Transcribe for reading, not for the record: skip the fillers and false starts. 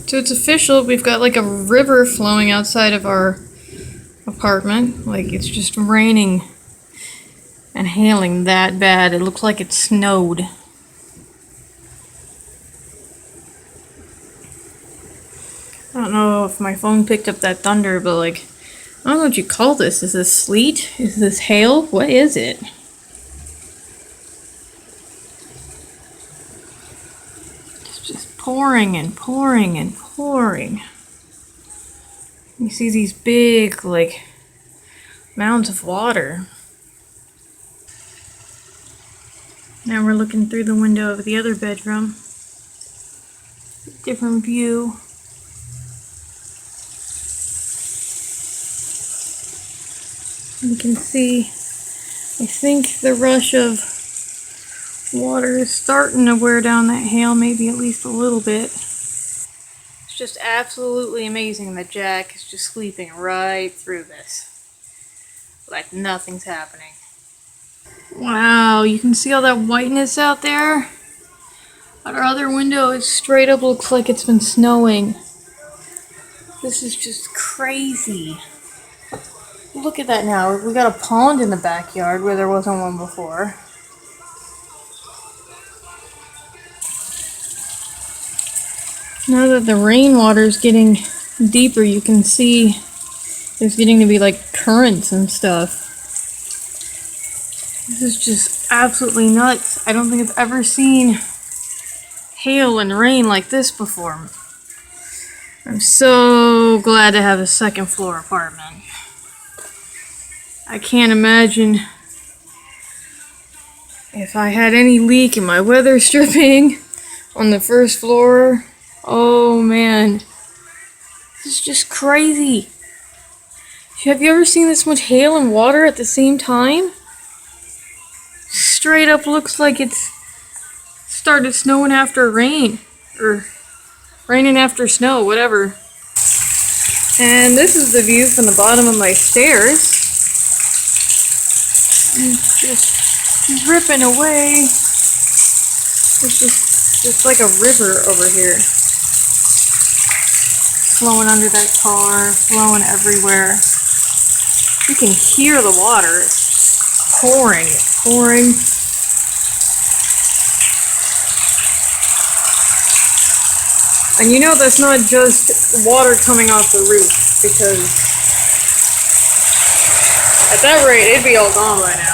So it's official. We've got like a river flowing outside of our apartment. Like it's just raining and hailing that bad. It looks like it snowed. I don't know if my phone picked up that thunder, but like, I don't know what you call this. Is this sleet? Is this hail? What is it? It's just pouring and pouring and pouring. You see these big, like, mounds of water. Now we're looking through the window of the other bedroom. Different view. You can see, I think the rush of water is starting to wear down that hail, maybe at least a little bit. It's just absolutely amazing that Jack is just sleeping right through this. Like nothing's happening. Wow, you can see all that whiteness out there? Our other window, it straight up looks like it's been snowing. This is just crazy. Look at that now. We got a pond in the backyard where there wasn't one before. Now that the rainwater is getting deeper, you can see there's getting to be like currents and stuff. This is just absolutely nuts. I don't think I've ever seen hail and rain like this before. I'm so glad to have a second floor apartment. I can't imagine if I had any leak in my weather stripping on the first floor. Oh man, this is just crazy. Have you ever seen this much hail and water at the same time? Straight up looks like it's started snowing after rain, or raining after snow, whatever. And this is the view from the bottom of my stairs. It's just dripping away. There's just like a river over here. Flowing under that car, flowing everywhere. You can hear the water. It's pouring, it's pouring. And you know that's not just water coming off the roof, because at that rate it'd be all gone by now.